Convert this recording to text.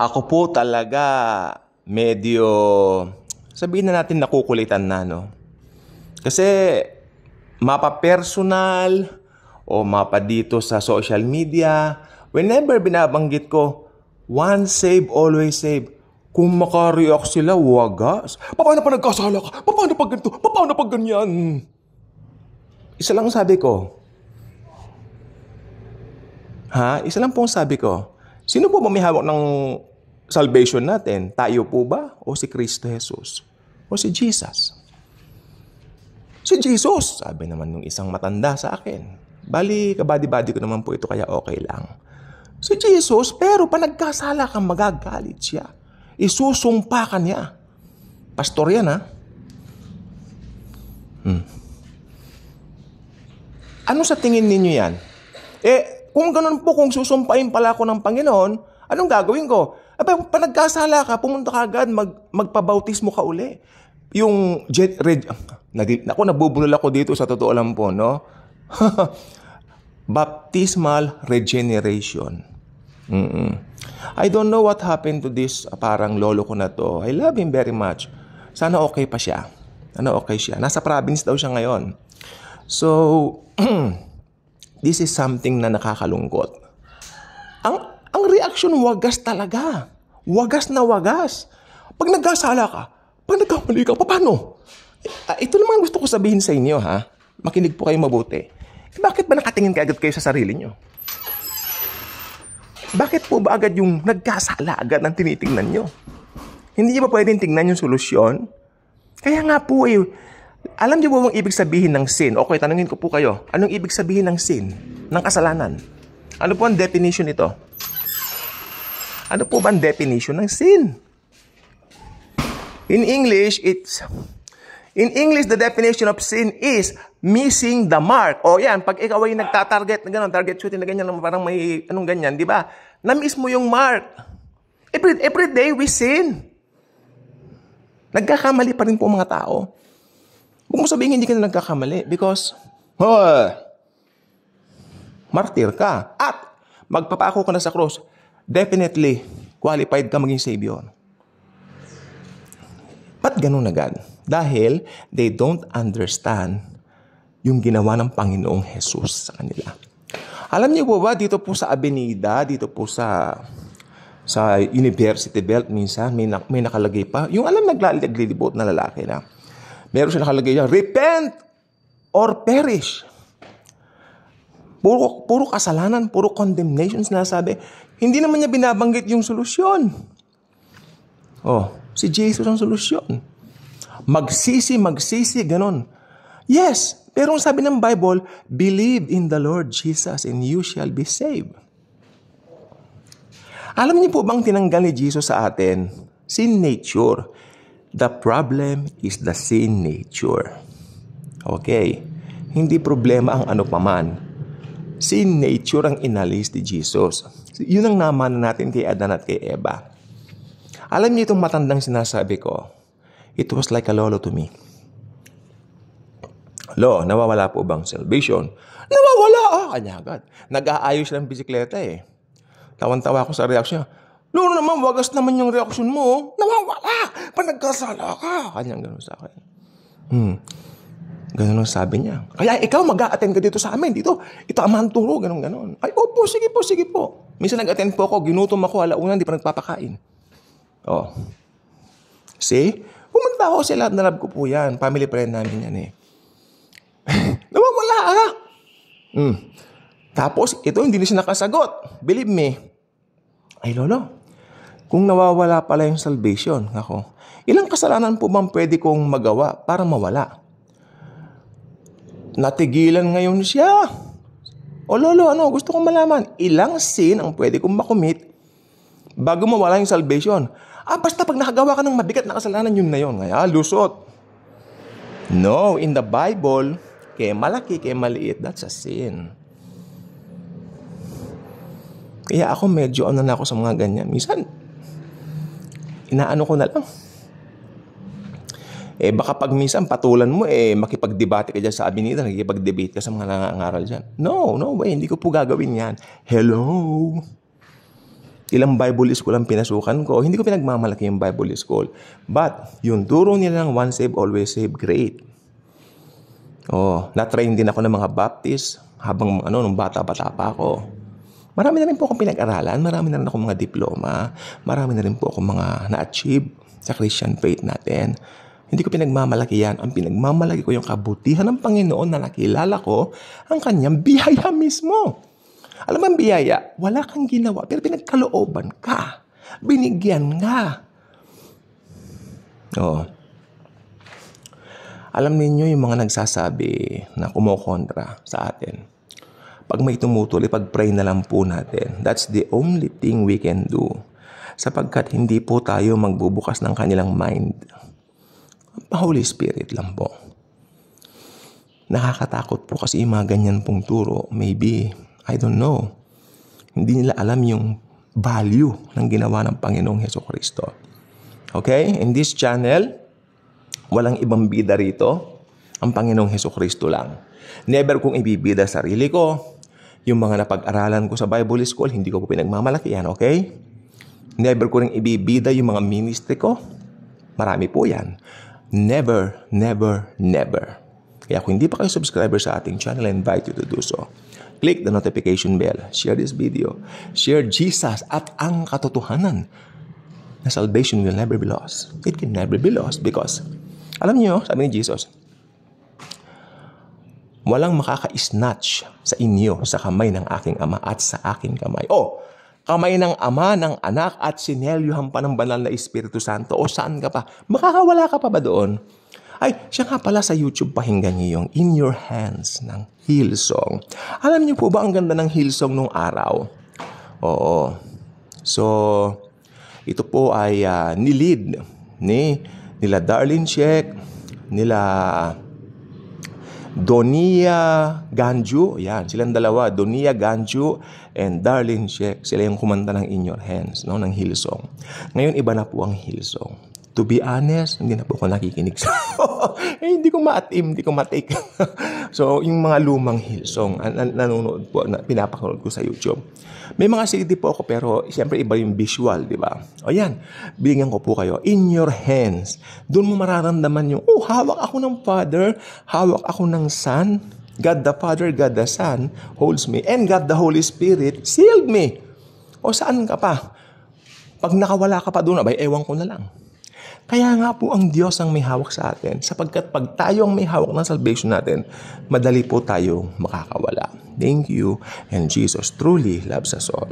Ako po talaga medyo, sabihin na natin nakukulitan na, no? Kasi mapa-personal o mapa dito sa social media, whenever binabanggit ko, once save, always save. Kung makareact sila, wagas. Paano pa nagkasala ka? Paano pag ganito? Paano pag ganyan? Isa lang sabi ko. Isa lang pong sabi ko. Sino po ba may hawak ng salvation natin? Tayo po ba? O si Kristo Jesus? O si Jesus? Si Jesus, sabi naman nung isang matanda sa akin. Bali, kabady-bady ko naman po ito kaya okay lang. Si Jesus, pero pa nagkasala kang magagalit siya. Isusumpa ka niya. Pastor yan, ha? Ano sa tingin ninyo yan? Kung ganun po, kung susumpain pala ako ng Panginoon, anong gagawin ko? Pa nagkasala ka, pumunta ka agad, magpabautismo ka uli. Yung nabubulol ako dito sa totoo lang po, no? Baptismal regeneration. I don't know what happened to this parang lolo ko na to. I love him very much. Sana okay pa siya. Okay siya. Nasa province daw siya ngayon. So, this is something na nakakalungkot. Ang reaction wagas talaga. Wagas na wagas. Pag nagkasala ka, pag nagkamali ka, paano? Ito naman gusto ko sabihin sa inyo, ha? Makinig po kayo mabuti. Bakit ba nakatingin kaagad kayo sa sarili nyo? Bakit po ba agad yung nagkasala agad ang tinitingnan nyo? Hindi nyo ba pwedeng tingnan yung solusyon? Kaya nga po alam nyo ba bang ibig sabihin ng sin? Okay, tanungin ko po kayo. Anong ibig sabihin ng sin? Ng kasalanan? Ano po ang definition nito? Ano po ba ang definition ng sin? In English, the definition of sin is missing the mark. O yan, pag ikaw ay nagtatarget na gano'n, target shooting na ganyan, parang may anong ganyan, di ba? Na-miss mo yung mark. Every day we sin. Nagkakamali pa rin po mga tao. Huwag mo sabihin hindi ka na nagkakamali because, martir ka. At magpapako ka na sa cross. Definitely, qualified ka maging Savior. Ba't ganun agad? Dahil they don't understand yung ginawa ng Panginoong Jesus sa kanila. Alam niyo po ba, dito po sa Avenida, dito po sa University Belt, minsan may nakalagay pa. Yung naglilibot na lalaki na. Meron siya nakalagay niya, repent or perish. Puro kasalanan, puro condemnation sinasabi. Hindi naman niya binabanggit yung solusyon. Si Jesus ang solusyon. Magsisi, ganon. Yes, pero ang sabi ng Bible, believe in the Lord Jesus and you shall be saved. Alam niyo po bang tinanggal ni Jesus sa atin? Sin nature. The problem is the sin nature. Okay. Hindi problema ang ano paman. Sin nature ang inalis ni Jesus. Yun ang naman natin kay Adan at kay Eva. Alam niyo itong matandang sinasabi ko, it was like a lolo to me. Nawawala po bang salvation? Nawawala! Kanya agad. Nag-aayos ng bisikleta Tawan-tawa ako sa reaksyon. Lolo naman, wagas naman yung reaksyon mo. Nawawala! Panagkasala ka! Kanyang gano'n sa akin. Gano'n ang sabi niya. Kaya ikaw mag-a-attend ka dito sa amin. Dito, ito ang turo, gano'n. Ay, opo, sige po. Minsan nag-attend po ako, ginutom ako, alauna, hindi pa nagpapakain. See? Pumunta ako sa lahat na lab ko po yan. Family friend namin yan Nawawala Tapos, ito hindi na siya nakasagot. Believe me. Ay, lolo. Kung nawawala pala yung salvation, ilang kasalanan po bang pwede kong magawa para mawala? Natigilan ngayon siya. Lolo, gusto kong malaman. Ilang sin ang pwede kong makomit bago mawala yung salvation? Basta pag nakagawa ka ng mabigat na kasalanan, yun na yun. Kaya, lusot. No, in the Bible, kaya malaki, kaya maliit, that's a sin. Kaya ako medyo na ako sa mga ganyan. Minsan, inaano ko na lang. Baka pag minsan patulan mo, makipagdebate ka dyan sa Avenida, nakikipag-debate ka sa mga nangangaral dyan. No way, hindi ko po gagawin yan. Hello? Ilang Bible school ang pinasukan ko. Hindi ko pinagmamalaki yung Bible school. But, yung turo nila ng once saved, always saved, great. Na-train din ako ng mga Baptist habang nung bata-bata pa ako. Marami na rin po akong pinag-aralan, marami na rin akong mga diploma, marami na rin po akong mga na-achieve sa Christian faith natin. Hindi ko pinagmamalaki yan. Ang pinagmamalaki ko yung kabutihan ng Panginoon na nakilala ko ang kanyang biyaya mismo. Alam mo ang biyaya, wala kang ginawa, pero pinagkalooban ka. Binigyan ka. Alam ninyo yung mga nagsasabi na kumokontra sa atin. Pag may tumutuloy, pag-pray na lang po natin. That's the only thing we can do. Sapagkat hindi po tayo magbubukas ng kanilang mind. Holy Spirit lang po. Nakakatakot po kasi yung mga ganyan pong turo. Maybe, I don't know. Hindi nila alam yung value ng ginawa ng Panginoong Hesukristo. Okay? In this channel, walang ibang bida rito. Ang Panginoong Hesukristo lang. Never kong ibibida sarili ko. Yung mga napag-aralan ko sa Bible School, hindi ko po pinagmamalaki yan, okay? Never ko rin ibibida yung mga ministry ko. Marami po yan. Never, never, never. Kaya kung hindi pa kayo subscriber sa ating channel, I invite you to do so. Click the notification bell. Share this video. Share Jesus at ang katotohanan na salvation will never be lost. It can never be lost because, alam niyo, sabi ni Jesus, walang makaka-snatch sa inyo sa kamay ng aking Ama at sa aking kamay. Kamay ng Ama, ng Anak at sinelyuhan pa ng Banal na Espiritu Santo. Saan ka pa? Makakawala ka pa ba doon? Ay, siya nga pala sa YouTube, pakinggan niyo yung In Your Hands ng Hillsong. Alam niyo po ba ang ganda ng Hillsong nung araw? Oo. So, ito po ay nilid nila Darlene Sheik, nila Donia Ganju. Yan, silang dalawa. Donia Ganju and Darlene Sheik. Sila yung kumanta ng In Your Hands, ng Hillsong. Ngayon, iba na po ang Hillsong. To be honest, hindi na po ako nakikinig sa hindi ko ma-atim, hindi ko ma-take. So, yung mga lumang Hillsong, nanonood po, pinapakanood ko sa YouTube. May mga CD po ako, pero siyempre iba yung visual, di ba? Yan, binigyan ko po kayo. In Your Hands. Doon mo mararamdaman yung, hawak ako ng Father, hawak ako ng Son. God the Father, God the Son holds me. And God the Holy Spirit sealed me. Saan ka pa? Pag nakawala ka pa doon, ewan ko na lang. Kaya nga po ang Diyos ang may hawak sa atin sapagkat pag tayo ang may hawak ng salvation natin, madali po tayo makakawala. Thank you, and Jesus truly loves us all.